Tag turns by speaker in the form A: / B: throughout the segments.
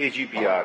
A: AGPR।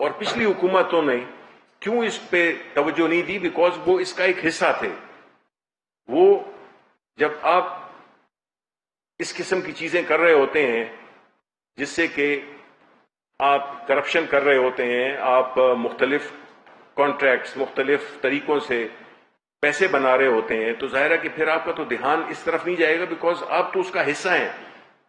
A: اور پچھلی حکومتوں نے کیوں اس پہ توجہ نہیں دی؟ بیکاز وہ اس کا ایک حصہ تھے. وہ جب آپ اس قسم کی چیزیں کر رہے ہوتے ہیں جس سے کہ آپ کرپشن کر رہے ہوتے ہیں، آپ مختلف کانٹریکٹس مختلف طریقوں سے پیسے بنا رہے ہوتے ہیں، تو ظاہر ہے کہ پھر آپ کا تو دھیان اس طرف نہیں جائے گا، بیکاز آپ تو اس کا حصہ ہیں.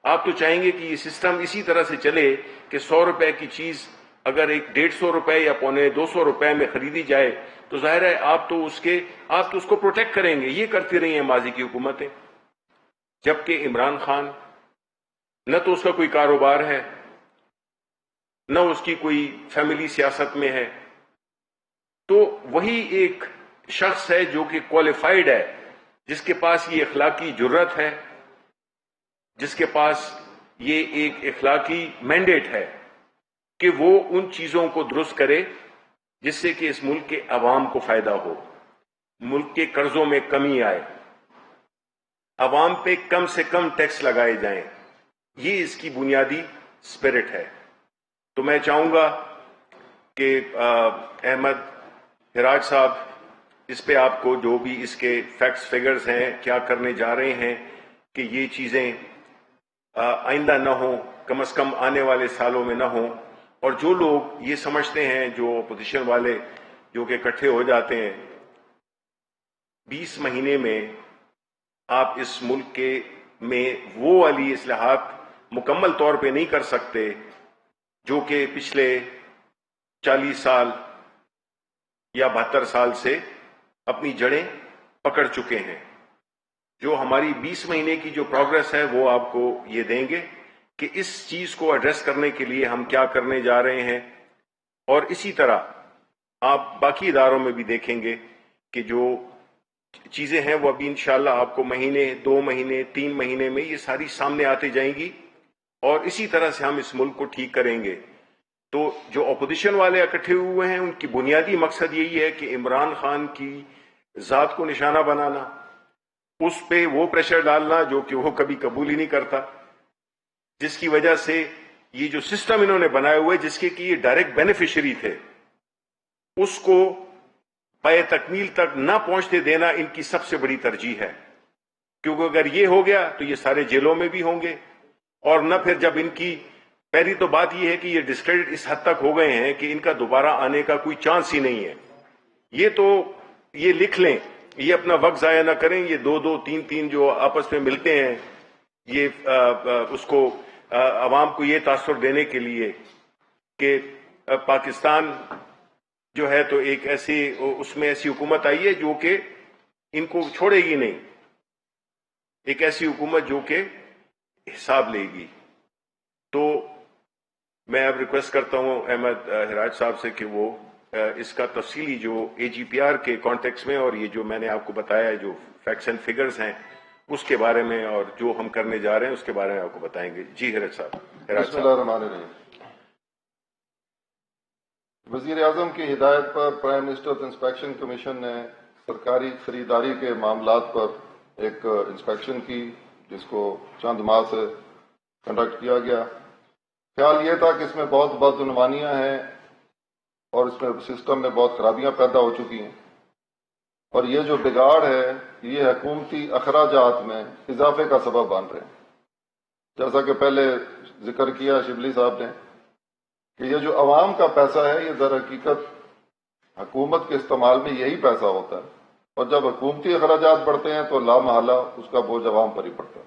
A: آپ تو چاہیں گے کہ یہ سسٹم اسی طرح سے چلے کہ 100 روپے کی چیز اگر ایک 150 روپے یا 250 روپے میں خریدی جائے تو ظاہر ہے آپ تو اس کو پروٹیکٹ کریں گے. یہ کرتی رہی ہیں ماضی کی حکومتیں. جبکہ عمران خان نہ تو اس کا کوئی کاروبار ہے، نہ اس کی کوئی فیملی سیاست میں ہے، تو وہی ایک شخص ہے جو کہ کوالیفائڈ ہے، جس کے پاس یہ اخلاقی جرت ہے، جس کے پاس یہ ایک اخلاقی مینڈیٹ ہے کہ وہ ان چیزوں کو درست کرے جس سے کہ اس ملک کے عوام کو فائدہ ہو، ملک کے قرضوں میں کمی آئے، عوام پہ کم سے کم ٹیکس لگائے جائیں. یہ اس کی بنیادی اسپرٹ ہے. تو میں چاہوں گا کہ احمد ہراج صاحب اس پہ آپ کو جو بھی اس کے فیکٹس فگرز ہیں، کیا کرنے جا رہے ہیں، کہ یہ چیزیں آئندہ نہ ہوں، کم از کم آنے والے سالوں میں نہ ہوں. اور جو لوگ یہ سمجھتے ہیں، جو اپوزیشن والے جو کہ اکٹھے ہو جاتے ہیں، 20 مہینے میں آپ اس ملک میں وہ والی اصلاحات مکمل طور پہ نہیں کر سکتے جو کہ پچھلے 40 سال یا 72 سال سے اپنی جڑیں پکڑ چکے ہیں. جو ہماری 20 مہینے کی جو پروگرس ہے وہ آپ کو یہ دیں گے کہ اس چیز کو ایڈریس کرنے کے لیے ہم کیا کرنے جا رہے ہیں. اور اسی طرح آپ باقی اداروں میں بھی دیکھیں گے کہ جو چیزیں ہیں وہ ابھی انشاءاللہ آپ کو مہینے 2 مہینے 3 مہینے میں یہ ساری سامنے آتی جائیں گی، اور اسی طرح سے ہم اس ملک کو ٹھیک کریں گے. تو جو اپوزیشن والے اکٹھے ہوئے ہیں ان کی بنیادی مقصد یہی ہے کہ عمران خان کی ذات کو نشانہ بنانا، اس پہ وہ پریشر ڈالنا جو کہ وہ کبھی قبول ہی نہیں کرتا، جس کی وجہ سے یہ جو سسٹم انہوں نے بنائے ہوئے جس کے کہ یہ ڈائریکٹ بینیفیشری تھے، اس کو پائے تکمیل تک نہ پہنچتے دینا ان کی سب سے بڑی ترجیح ہے. کیونکہ اگر یہ ہو گیا تو یہ سارے جیلوں میں بھی ہوں گے، اور نہ پھر جب ان کی پہلی تو بات یہ ہے کہ یہ ڈسکریڈٹ اس حد تک ہو گئے ہیں کہ ان کا دوبارہ آنے کا کوئی چانس ہی نہیں ہے. یہ لکھ لیں، یہ اپنا وقت ضائع نہ کریں. یہ 2-2 3-3 جو آپس میں ملتے ہیں، یہ اس کو عوام کو یہ تاثر دینے کے لیے کہ پاکستان جو ہے تو ایک اس میں ایسی حکومت آئی ہے جو کہ ان کو چھوڑے گی نہیں، ایک ایسی حکومت جو کہ حساب لے گی. تو میں اب ریکویسٹ کرتا ہوں احمد ہراج صاحب سے کہ وہ اس کا تفصیلی جو اے جی پی آر کے کانٹیکس میں اور یہ جو میں نے آپ کو بتایا ہے جو فیکٹس اینڈ فگرز ہیں اس کے بارے میں اور جو ہم کرنے جا رہے ہیں اس کے بارے میں آپ کو بتائیں گے. جی ہراج صاحب.
B: بسم اللہ الرحمن الرحیم. وزیر اعظم کی ہدایت پر پرائم منسٹر انسپیکشن کمیشن نے سرکاری خریداری کے معاملات پر ایک انسپیکشن کی، جس کو چند ماہ سے کنڈکٹ کیا گیا. خیال یہ تھا کہ اس میں بہت بدعنوانیاں ہیں اور اس میں سسٹم میں بہت خرابیاں پیدا ہو چکی ہیں، اور یہ جو بگاڑ ہے یہ حکومتی اخراجات میں اضافے کا سبب بن رہے ہیں. جیسا کہ پہلے ذکر کیا شبلی صاحب نے کہ یہ جو عوام کا پیسہ ہے یہ در حقیقت حکومت کے استعمال میں یہی پیسہ ہوتا ہے، اور جب حکومتی اخراجات بڑھتے ہیں تو لامحالہ اس کا بوجھ عوام پر ہی پڑتا ہے.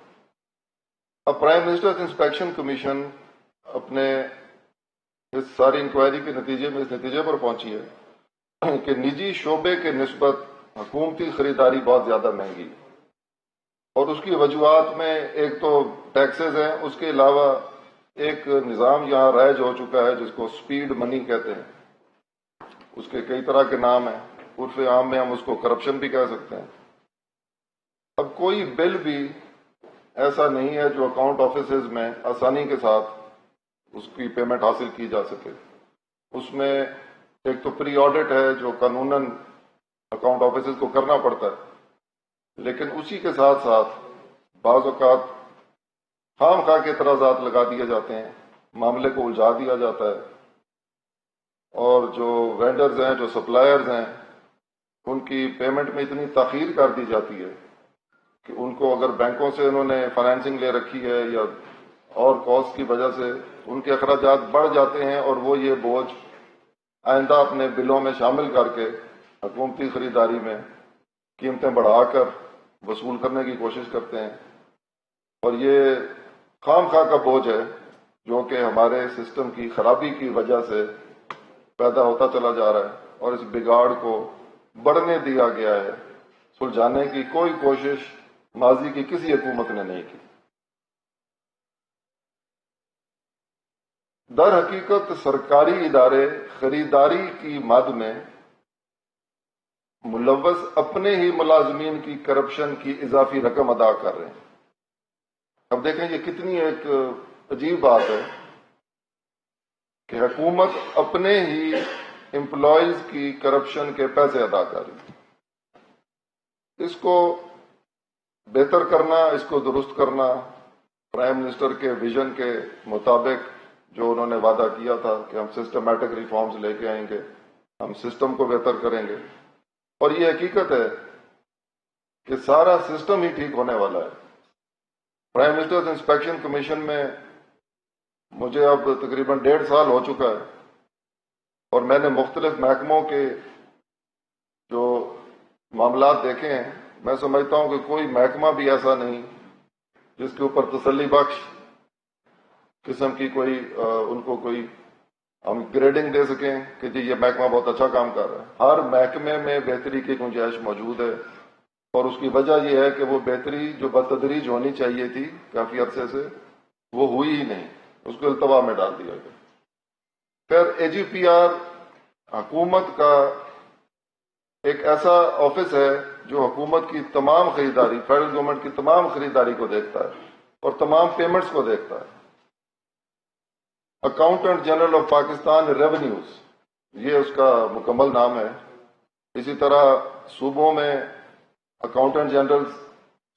B: اب پرائم منسٹر انسپیکشن کمیشن اپنے اس ساری انکوائری کے نتیجے میں اس نتیجے پر پہنچی ہے کہ نجی شعبے کے نسبت حکومتی خریداری بہت زیادہ مہنگی ہے، اور اس کی وجوہات میں ایک تو ٹیکسز ہیں، اس کے علاوہ ایک نظام یہاں رائج ہو چکا ہے جس کو سپیڈ منی کہتے ہیں. اس کے کئی طرح کے نام ہیں، عرف عام میں ہم اس کو کرپشن بھی کہہ سکتے ہیں. اب کوئی بل بھی ایسا نہیں ہے جو اکاؤنٹ آفیسز میں آسانی کے ساتھ اس کی پیمنٹ حاصل کی جا سکے. اس میں ایک تو پری آڈٹ ہے جو قانوناً اکاؤنٹ آفیسز کو کرنا پڑتا ہے، لیکن اسی کے ساتھ ساتھ بعض اوقات خام خواہ کے اعتراضات لگا دیے جاتے ہیں، معاملے کو الجھا دیا جاتا ہے. اور جو وینڈرز ہیں، جو سپلائرز ہیں، ان کی پیمنٹ میں اتنی تاخیر کر دی جاتی ہے کہ ان کو اگر بینکوں سے انہوں نے فائنینسنگ لے رکھی ہے یا اور کاسٹ کی وجہ سے ان کے اخراجات بڑھ جاتے ہیں، اور وہ یہ بوجھ آئندہ اپنے بلوں میں شامل کر کے حکومتی خریداری میں قیمتیں بڑھا کر وصول کرنے کی کوشش کرتے ہیں، اور یہ خام خواہ کا بوجھ ہے جو کہ ہمارے سسٹم کی خرابی کی وجہ سے پیدا ہوتا چلا جا رہا ہے، اور اس بگاڑ کو بڑھنے دیا گیا ہے۔ سلجھانے کی کوئی کوشش ماضی کی کسی حکومت نے نہیں کی۔ در حقیقت سرکاری ادارے خریداری کی مد میں ملوث اپنے ہی ملازمین کی کرپشن کی اضافی رقم ادا کر رہے ہیں۔ اب دیکھیں یہ کتنی ایک عجیب بات ہے کہ حکومت اپنے ہی امپلائیز کی کرپشن کے پیسے ادا کر رہی ہے۔ اس کو بہتر کرنا، اس کو درست کرنا، پرائم منسٹر کے ویژن کے مطابق جو انہوں نے وعدہ کیا تھا کہ ہم سسٹمیٹک ریفارمز لے کے آئیں گے، ہم سسٹم کو بہتر کریں گے، اور یہ حقیقت ہے کہ سارا سسٹم ہی ٹھیک ہونے والا ہے۔ پرائم منسٹرز انسپیکشن کمیشن میں مجھے اب تقریباً 1.5 سال ہو چکا ہے، اور میں نے مختلف محکموں کے جو معاملات دیکھے ہیں، میں سمجھتا ہوں کہ کوئی محکمہ بھی ایسا نہیں جس کے اوپر تسلی بخش قسم کی کوئی ان کو کوئی ہم گریڈنگ دے سکیں کہ جی یہ محکمہ بہت اچھا کام کر رہا ہے۔ ہر محکمے میں بہتری کی گنجائش موجود ہے، اور اس کی وجہ یہ ہے کہ وہ بہتری جو بتدریج ہونی چاہیے تھی کافی عرصے سے، وہ ہوئی ہی نہیں، اس کو التوا میں ڈال دیا گیا۔ پھر اے جی پی آر حکومت کا ایک ایسا آفس ہے جو حکومت کی تمام خریداری، فیڈرل گورنمنٹ کی تمام خریداری کو دیکھتا ہے اور تمام پیمنٹس کو دیکھتا ہے۔ Accountant general of Pakistan revenues, یہ اس کا مکمل نام ہے۔ اسی طرح صوبوں میں اکاؤنٹنٹ جنرل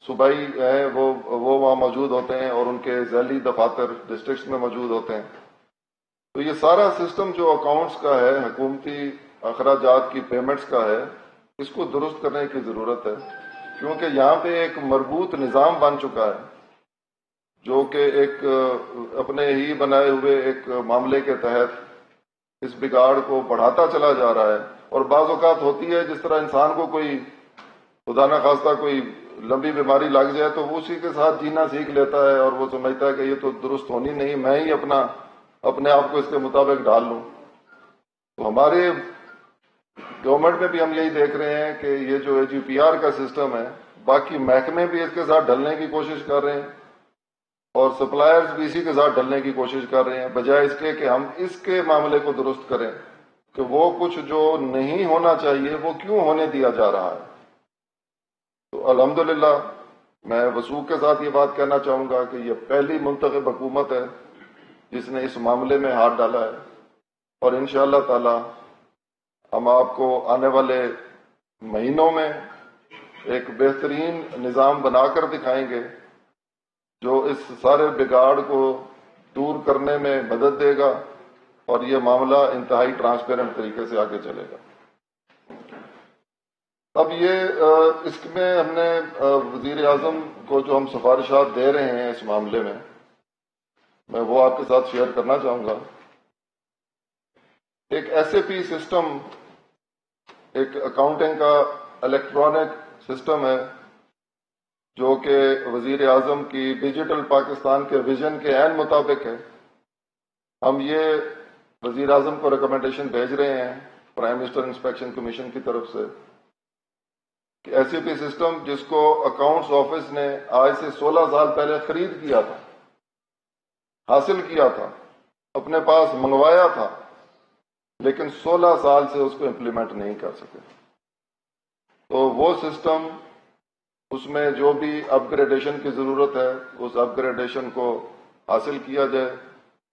B: صوبائی ہیں، وہ وہاں موجود ہوتے ہیں، اور ان کے ذیلی دفاتر ڈسٹرکٹس میں موجود ہوتے ہیں۔ تو یہ سارا سسٹم جو اکاؤنٹس کا ہے، حکومتی اخراجات کی پیمنٹس کا ہے، اس کو درست کرنے کی ضرورت ہے، کیونکہ یہاں پہ ایک مربوط نظام بن چکا ہے جو کہ ایک اپنے ہی بنائے ہوئے ایک معاملے کے تحت اس بگاڑ کو بڑھاتا چلا جا رہا ہے۔ اور بعض اوقات ہوتی ہے جس طرح انسان کو کوئی خدا نہ خواستہ کوئی لمبی بیماری لگ جائے تو وہ اسی کے ساتھ جینا سیکھ لیتا ہے، اور وہ سمجھتا ہے کہ یہ تو درست ہونی نہیں، میں ہی اپنے آپ کو اس کے مطابق ڈال لوں۔ تو ہمارے گورنمنٹ میں بھی ہم یہی دیکھ رہے ہیں کہ یہ جو اے جی پی آر کا سسٹم ہے، باقی محکمے بھی اس کے ساتھ ڈھلنے کی کوشش کر رہے ہیں، اور سپلائرز بھی اسی کے ساتھ ڈھلنے کی کوشش کر رہے ہیں، بجائے اس کے کہ ہم اس کے معاملے کو درست کریں کہ وہ کچھ جو نہیں ہونا چاہیے وہ کیوں ہونے دیا جا رہا ہے۔ تو الحمدللہ میں وثوق کے ساتھ یہ بات کہنا چاہوں گا کہ یہ پہلی منتخب حکومت ہے جس نے اس معاملے میں ہاتھ ڈالا ہے، اور انشاءاللہ تعالی ہم آپ کو آنے والے مہینوں میں ایک بہترین نظام بنا کر دکھائیں گے جو اس سارے بگاڑ کو دور کرنے میں مدد دے گا، اور یہ معاملہ انتہائی ٹرانسپیرنٹ طریقے سے آگے چلے گا۔ اب یہ اس میں ہم نے وزیر اعظم کو جو ہم سفارشات دے رہے ہیں اس معاملے میں وہ آپ کے ساتھ شیئر کرنا چاہوں گا۔ ایک ایس اے پی سسٹم، ایک اکاؤنٹنگ کا الیکٹرانک سسٹم ہے جو کہ وزیر اعظم کی ڈیجیٹل پاکستان کے ویژن کے عین مطابق ہے۔ ہم یہ وزیر اعظم کو ریکمنڈیشن بھیج رہے ہیں پرائم منسٹر انسپیکشن کمیشن کی طرف سے کہ ایس ای پی سسٹم جس کو اکاؤنٹس آفس نے آج سے 16 سال پہلے خرید کیا تھا، حاصل کیا تھا، اپنے پاس منگوایا تھا، لیکن 16 سال سے اس کو امپلیمنٹ نہیں کر سکے، تو وہ سسٹم، اس میں جو بھی اپ گریڈیشن کی ضرورت ہے اس اپ گریڈیشن کو حاصل کیا جائے،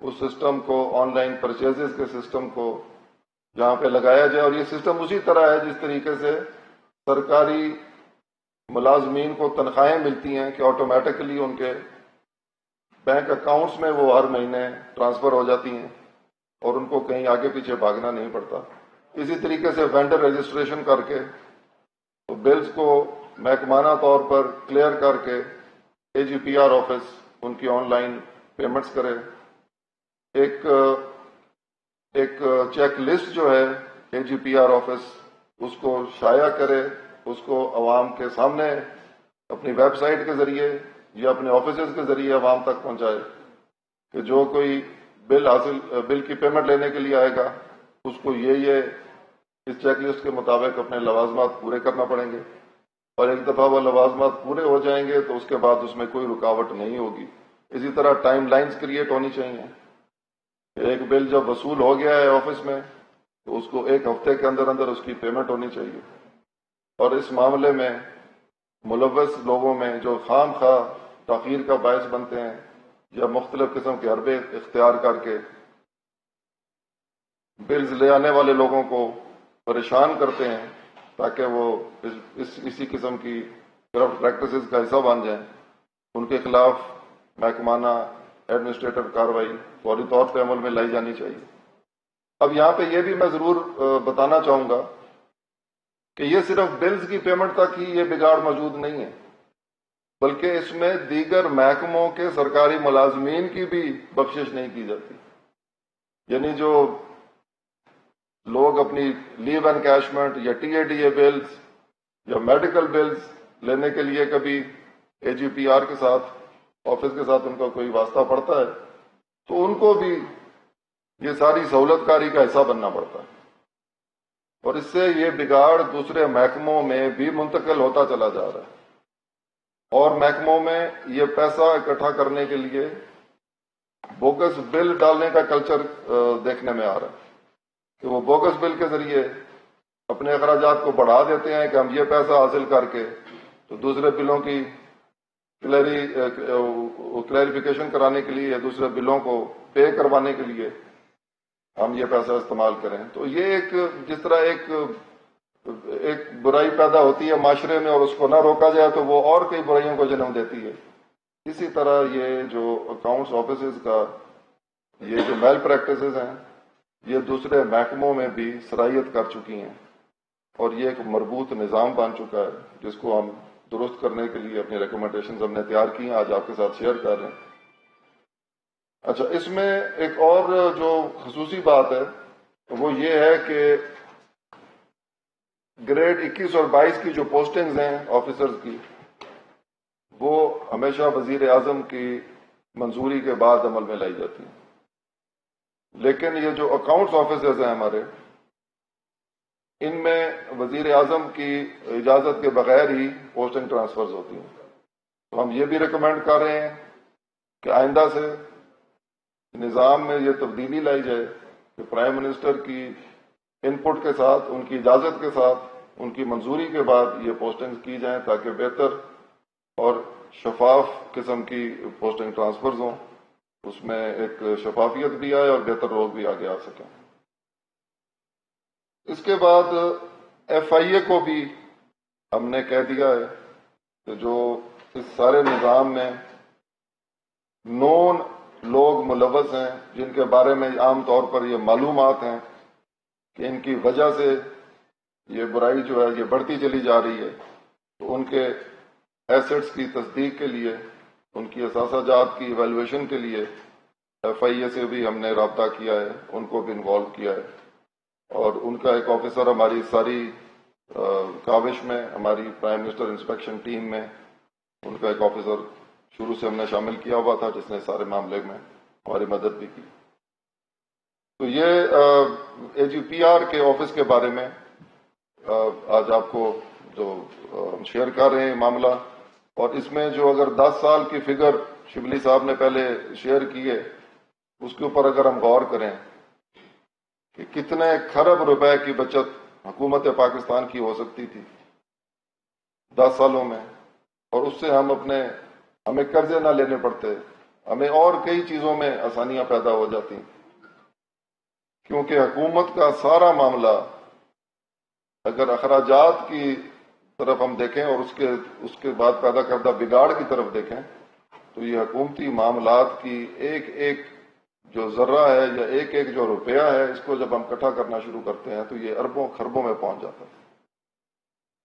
B: اس سسٹم کو آن لائن پرچیزز کے سسٹم کو جہاں پہ لگایا جائے، اور یہ سسٹم اسی طرح ہے جس طریقے سے سرکاری ملازمین کو تنخواہیں ملتی ہیں کہ آٹومیٹکلی ان کے بینک اکاؤنٹس میں وہ ہر مہینے ٹرانسفر ہو جاتی ہیں، اور ان کو کہیں آگے پیچھے بھاگنا نہیں پڑتا. اسی طریقے سے وینڈر رجسٹریشن کر کے تو بلز کو محکمانہ طور پر کلیئر کر کے AGPR آفس ان کی آن لائن پیمنٹس کرے. ایک چیک لسٹ جو ہے AGPR آفس اس کو شائع کرے, اس کو عوام کے سامنے اپنی ویب سائٹ کے ذریعے یا اپنے آفیسز کے ذریعے عوام تک پہنچائے کہ جو کوئی بل کی پیمنٹ لینے کے لیے آئے گا اس کو یہ اس چیک لسٹ کے مطابق اپنے لوازمات پورے کرنا پڑیں گے, اور ایک دفعہ وہ لوازمات پورے ہو جائیں گے تو اس کے بعد اس میں کوئی رکاوٹ نہیں ہوگی. اسی طرح ٹائم لائنز کریٹ ہونی چاہیے. ایک بل جب وصول ہو گیا ہے آفس میں تو اس کو ایک ہفتے کے اندر اندر اس کی پیمنٹ ہونی چاہیے. اور اس معاملے میں ملوث لوگوں میں جو خام خواہ تاخیر کا باعث بنتے ہیں یا مختلف قسم کے حربے اختیار کر کے بلز لے آنے والے لوگوں کو پریشان کرتے ہیں تاکہ وہ اسی قسم کی کرپٹ پریکٹسز کا حصہ بن جائیں, ان کے خلاف محکمانہ ایڈمنسٹریٹو کارروائی فوری طور پہ عمل میں لائی جانی چاہیے. اب یہاں پہ یہ بھی میں ضرور بتانا چاہوں گا کہ یہ صرف بلز کی پیمنٹ تک ہی یہ بگاڑ موجود نہیں ہے, بلکہ اس میں دیگر محکموں کے سرکاری ملازمین کی بھی بخشش نہیں کی جاتی. یعنی جو لوگ اپنی لیو انکیشمنٹ یا TADA بلز یا میڈیکل بلز لینے کے لیے کبھی AGPR کے ساتھ آفس کے ساتھ ان کا کوئی واسطہ پڑتا ہے تو ان کو بھی یہ ساری سہولت کاری کا حصہ بننا پڑتا ہے, اور اس سے یہ بگاڑ دوسرے محکموں میں بھی منتقل ہوتا چلا جا رہا ہے. اور محکموں میں یہ پیسہ اکٹھا کرنے کے لیے بوگس بل ڈالنے کا کلچر دیکھنے میں آ رہا ہے کہ وہ بوگس بل کے ذریعے اپنے اخراجات کو بڑھا دیتے ہیں کہ ہم یہ پیسہ حاصل کر کے تو دوسرے بلوں کی کلیریفیکیشن کرانے کے لیے یا دوسرے بلوں کو پے کروانے کے لیے ہم یہ پیسہ استعمال کریں. تو یہ جس طرح ایک برائی پیدا ہوتی ہے معاشرے میں اور اس کو نہ روکا جائے تو وہ اور کئی برائیوں کو جنم دیتی ہے, اسی طرح یہ جو اکاؤنٹس آفیسز کا یہ جو میل پریکٹسز ہیں یہ دوسرے محکموں میں بھی سرایت کر چکی ہیں, اور یہ ایک مربوط نظام بن چکا ہے جس کو ہم درست کرنے کے لیے اپنی ریکمنڈیشنز ہم نے تیار کی ہیں, آج آپ کے ساتھ شیئر کر رہے ہیں. اچھا, اس میں ایک اور جو خصوصی بات ہے وہ یہ ہے کہ گریڈ 21 اور 22 کی جو پوسٹنگز ہیں آفیسرز کی وہ ہمیشہ وزیر اعظم کی منظوری کے بعد عمل میں لائی جاتی ہیں, لیکن یہ جو اکاؤنٹس آفیسرز ہیں ہمارے ان میں وزیر اعظم کی اجازت کے بغیر ہی پوسٹنگ ٹرانسفرز ہوتی ہیں. تو ہم یہ بھی ریکمینڈ کر رہے ہیں کہ آئندہ سے نظام میں یہ تبدیلی لائی جائے کہ پرائم منسٹر کی ان پٹ کے ساتھ, ان کی اجازت کے ساتھ, ان کی منظوری کے بعد یہ پوسٹنگ کی جائیں تاکہ بہتر اور شفاف قسم کی پوسٹنگ ٹرانسفرز ہوں, اس میں ایک شفافیت بھی آئے اور بہتر لوگ بھی آگے آ سکیں. اس کے بعد FIA کو بھی ہم نے کہہ دیا ہے کہ جو اس سارے نظام میں نون لوگ ملوث ہیں جن کے بارے میں عام طور پر یہ معلومات ہیں کہ ان کی وجہ سے یہ برائی جو ہے یہ بڑھتی چلی جا رہی ہے, تو ان کے ایسٹس کی تصدیق کے لیے, ان کی اثاثہ جات کی ایویلویشن کے لیے FIA سے بھی ہم نے رابطہ کیا ہے, ان کو بھی انوالو کیا ہے, اور ان کا ایک آفیسر ہماری ساری کاوش میں, ہماری پرائم منسٹر انسپیکشن ٹیم میں ان کا ایک آفیسر شروع سے ہم نے شامل کیا ہوا تھا جس نے سارے معاملے میں ہماری مدد بھی کی. تو یہ AGPR کے آفس کے بارے میں آج آپ کو جو ہم شیئر کر رہے ہیں معاملہ, اور اس میں جو اگر 10 سال کی فگر شبلی صاحب نے پہلے شیئر کی ہے اس کے اوپر اگر ہم غور کریں کہ کتنے کھرب روپے کی بچت حکومت پاکستان کی ہو سکتی تھی 10 سالوں میں, اور اس سے ہمیں قرضے نہ لینے پڑتے, ہمیں اور کئی چیزوں میں آسانیاں پیدا ہو جاتی, کیونکہ حکومت کا سارا معاملہ اگر اخراجات کی طرف ہم دیکھیں اور اس کے بعد پیدا کردہ بگاڑ کی طرف دیکھیں تو یہ حکومتی معاملات کی ایک جو ذرہ ہے یا ایک ایک جو روپیہ ہے، اس کو جب ہم اکٹھا کرنا شروع کرتے ہیں تو یہ اربوں خربوں میں پہنچ جاتا ہے۔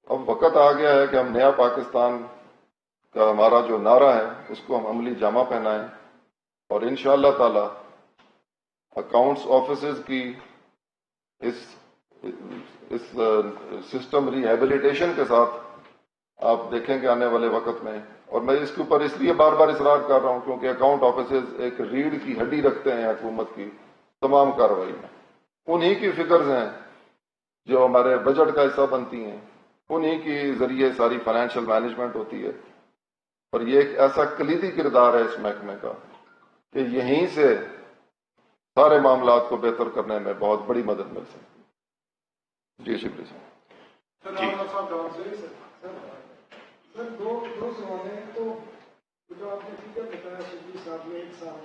B: اب وقت آ گیا ہے کہ ہم نیا پاکستان کا ہمارا جو نعرہ ہے اس کو ہم عملی جامہ پہنائیں، اور انشاءاللہ تعالی اکاؤنٹس آفیسز کی اس سسٹم ریہیبلیٹیشن کے ساتھ آپ دیکھیں گے آنے والے وقت میں۔ اور میں اس کے اوپر اس لیے بار بار اصرار کر رہا ہوں کیونکہ اکاؤنٹ آفیسز ایک ریڑھ کی ہڈی رکھتے ہیں حکومت کی تمام کارروائی میں۔ انہی کی فگرز ہیں جو ہمارے بجٹ کا حصہ بنتی ہیں، انہی کے ذریعے ساری فائنینشیل مینجمنٹ ہوتی ہے، اور یہ ایک ایسا کلیدی کردار ہے اس محکمے کا کہ یہیں سے سارے معاملات کو بہتر کرنے میں بہت بڑی مدد مل سکتی ہے۔ جی شکریہ
C: سر دو سوال ہیں۔ تو جو آپ نے فیگر بتایا شفیع صاحب نے 1 سال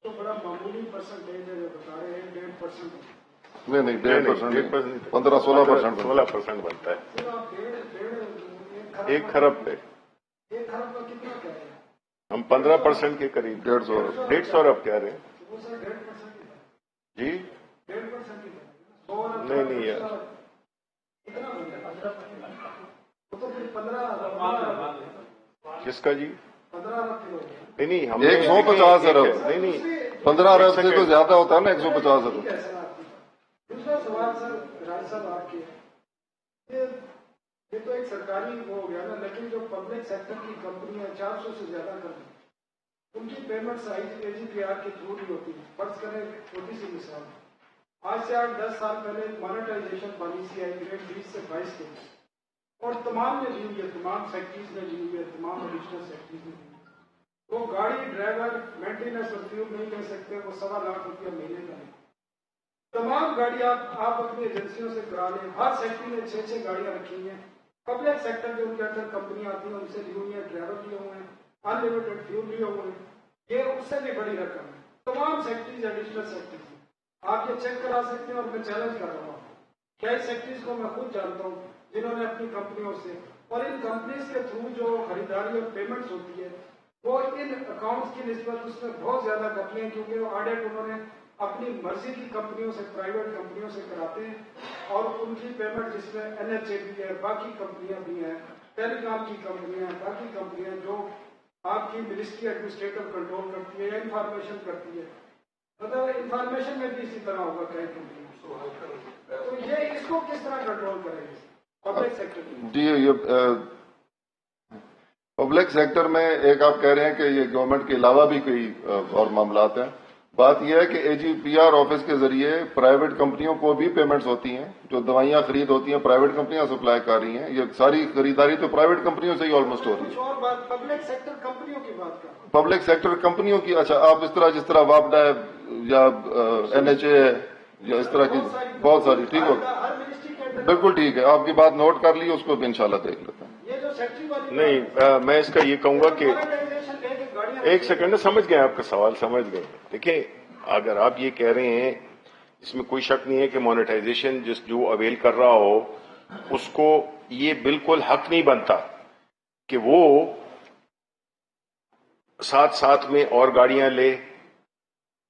C: تو بڑا معمولی پرسنٹیج ہے جو بتا رہے ہیں 1.5%۔
B: نہیں 1.5%، 15-16%
A: بنتا ہے
C: سر آپ
A: 1 خرب پہ
C: 1 خرب کا کتنا کہہ رہے ہیں؟
A: ہم 15% کے قریب 150 ارب کہہ رہے ہیں۔
C: وہ سر 1.5%
A: جی
C: 1.5%
A: نہیں یار،
C: کتنا بن گیا؟ وہ تو پھر 15
A: کس کا جی؟
C: 15 ارب کلو
A: نہیں ہم
B: 150 ارب،
A: نہیں
B: 15 ارب سے تو زیادہ ہوتا ہے نا 150 ارب۔
C: دوسرا سوال سر راج صاحب آپ کے، یہ تو ایک سرکاری وہ ہو گیا نا، لیکن جو پبلک سیکٹر کی کمپنیاں 400 سے زیادہ کر دیں ان کی پیمنٹ AGPR کے تھرو نہیں ہوتی۔ فرض کریں چھوٹی سی مثال، آج سے 8-10 سال پہلے مانیٹائزیشن پالیسی آئی گریڈ 20 سے 22 کے، اور تمام نے لی ہوئی ہے، تمام سیکٹریز نے لی ہوئی ہے، تمام ایڈیشنل سیکٹریز نے لی ہوئی ہے۔ وہ گاڑی ڈرائیور مینٹیننس اور فیول نہیں لے سکتے، وہ 1.25 لاکھ روپیہ مہینے کا ہے۔ تمام گاڑیاں آپ اپنی ایجنسیوں سے کرا لیں، ہر سیکٹری نے 6 گاڑیاں رکھی ہیں۔ پبلک سیکٹر جو ان کے اندر کمپنیاں آتی ہیں ان سے لی ہوئی ہیں، ڈرائیور لیے ہوئے ہیں، ان لمیٹڈ فیول لیے ہوئے ہیں، یہ اس سے بھی بڑی رقم ہے۔ تمام سیکٹریز ایڈیشنل سیکٹریز ہیں، آپ یہ چیک کرا سکتے ہیں، اور میں چیلنج کر رہا ہوں کئی سیکٹریز کو میں خود جانتا ہوں جنہوں نے اپنی کمپنیوں سے اور ان کمپنیز کے تھرو جو خریداری اور پیمنٹس ہوتی ہے وہ ان اکاؤنٹس کی نسبت اس میں بہت زیادہ کرتی ہیں، کیونکہ وہ آڈٹ انہوں نے اپنی مرضی کی کمپنیوں سے، پرائیویٹ کمپنیوں سے کراتے ہیں، اور ان کی پیمنٹ جس میں NHA بھی ہے، باقی کمپنیاں بھی ہیں، ٹیلی کام کی کمپنیاں ہیں، باقی کمپنیاں جو آپ کی منسٹری ایڈمنسٹریٹر کنٹرول کرتی ہے یا انفارمیشن کرتی ہے، مطلب انفارمیشن میں بھی اسی طرح ہوگا کئی کمپنیاں، تو یہ اس کو کس طرح کنٹرول کریں گے پبلک سیکٹر کی؟
B: جی یہ پبلک سیکٹر میں ایک آپ کہہ رہے ہیں کہ یہ گورنمنٹ کے علاوہ بھی کئی اور معاملات ہیں۔ بات یہ ہے کہ AGPR آفس کے ذریعے پرائیویٹ کمپنیوں کو بھی پیمنٹس ہوتی ہیں، جو دوائیاں خرید ہوتی ہیں پرائیویٹ کمپنیاں سپلائی کر رہی ہیں، یہ ساری خریداری تو پرائیویٹ کمپنیوں سے ہی آلموسٹ ہو رہی ہے۔
C: کچھ اور بات پبلک سیکٹر کمپنیوں کی بات کر رہا ہوں۔
B: پبلک سیکٹر کمپنیوں کی، اچھا آپ اس طرح جس طرح واپڈا ہے یا NHA ہے یا اس طرح کی بہت ساری، ٹھیک ہو
C: ہر منسٹری کے اندر
B: بالکل ٹھیک ہے، آپ کی بات نوٹ کر لی، اس کو بھی انشاءاللہ دیکھ لیتے ہیں۔
C: یہ جو سیکٹری والی
A: نہیں میں اس کا یہ کہوں گا کہ
C: مانیٹائزیشن لے کے گاڑیاں
A: ایک سیکنڈ سمجھ گئے، آپ کا سوال سمجھ گئے۔ دیکھیں اگر آپ یہ کہہ رہے ہیں، اس میں کوئی شک نہیں ہے کہ مانیٹائزیشن جو اویل کر رہا ہو اس کو یہ بالکل حق نہیں بنتا کہ وہ ساتھ میں اور گاڑیاں لے،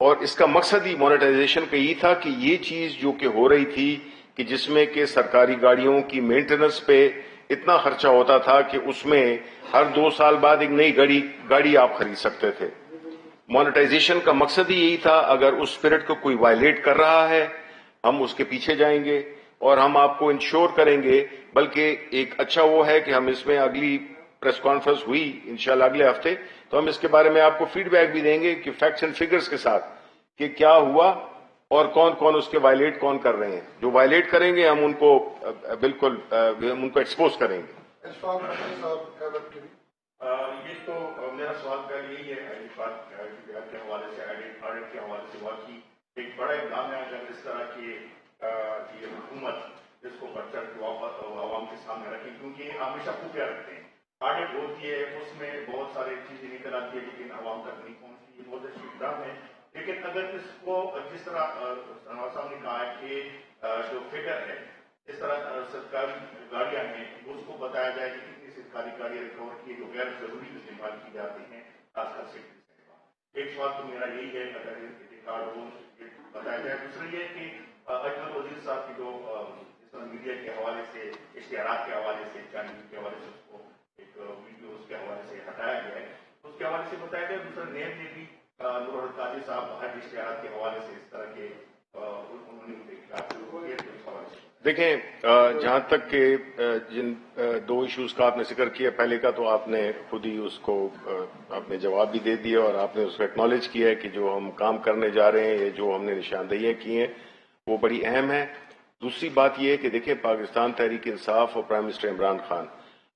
A: اور اس کا مقصد ہی مانیٹائزیشن کا یہ تھا کہ یہ چیز جو کہ ہو رہی تھی کہ جس میں کہ سرکاری گاڑیوں کی مینٹیننس پہ اتنا خرچہ ہوتا تھا کہ اس میں ہر 2 سال بعد ایک نئی گاڑی آپ خرید سکتے تھے۔ مانیٹائزیشن کا مقصد ہی یہی تھا، اگر اس اسپرٹ کو کوئی وائلیٹ کر رہا ہے ہم اس کے پیچھے جائیں گے اور ہم آپ کو انشور کریں گے، بلکہ ایک اچھا وہ ہے کہ ہم اس میں اگلی پریس کانفرنس ہوئی انشاءاللہ اگلے ہفتے تو ہم اس کے بارے میں آپ کو فیڈ بیک بھی دیں گے کہ فیکٹس اینڈ فگرز کے ساتھ کہ کیا ہوا اور کون اس کے وائلیٹ کون کر رہے ہیں۔ جو وائلیٹ کریں گے ہم ان کو بالکل ان کو ایکسپوز کریں گے۔ یہ تو میرا سوال پہلے یہی ہے کے حوالے سے، آڈٹ کے حوالے سے بات کی، ایک بڑا اقدام ہے اگر اس طرح کی یہ حکومت اس کو بڑھ چڑھ کے عوام کے سامنے رکھے، کیونکہ ہمیشہ خفیہ رکھتے ہیں۔ آڈٹ ہوتی ہے اس میں بہت ساری چیزیں نکل آتی ہے لیکن عوام تک نہیں پہنچتی، یہ بہت اچھی اقدام ہے۔ لیکن اگر اس کو جس طرح صاحب نے کہا ہے کہ جو فگر ہے اس طرح سرکاری گاڑیاں ہیں اس کو بتایا جائے کہ کتنی سرکاری گاڑیاں ریکور کی جو غیر ضروری استعمال کی جاتی ہیں خاص کر سیکٹری سے،
D: ایک سوال تو میرا یہی ہے اگر ریکارڈ ہو بتایا جائے. دوسرا یہ کہ اجمل وزیر صاحب کی جو میڈیا کے حوالے سے اشتہارات کے حوالے سے چینل کے حوالے سے اس کو ایک ویڈیو اس کے حوالے سے ہٹایا گیا ہے, اس کے حوالے سے بتایا گیا. دوسرا نیب نے بھی نور القاضی صاحب ہر اشتہارات کے حوالے سے اس طرح کے انہوں نے
A: دیکھیں, جہاں تک کہ جن دو ایشوز کا آپ نے ذکر کیا, پہلے کا تو آپ نے خود ہی اس کو آپ نے جواب بھی دے دیا اور آپ نے اس کو ایکنالج کیا ہے کہ جو ہم کام کرنے جا رہے ہیں, جو ہم نے نشاندہیاں کی ہیں وہ بڑی اہم ہیں. دوسری بات یہ ہے کہ دیکھیں, پاکستان تحریک انصاف اور پرائم منسٹر عمران خان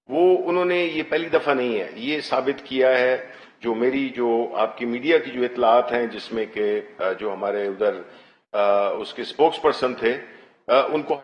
A: انہوں نے یہ پہلی دفعہ نہیں ہے, یہ ثابت کیا ہے جو آپ کی میڈیا کی جو اطلاعات ہیں جس میں کہ جو ہمارے ادھر اس کے اسپوکس پرسن تھے ان کو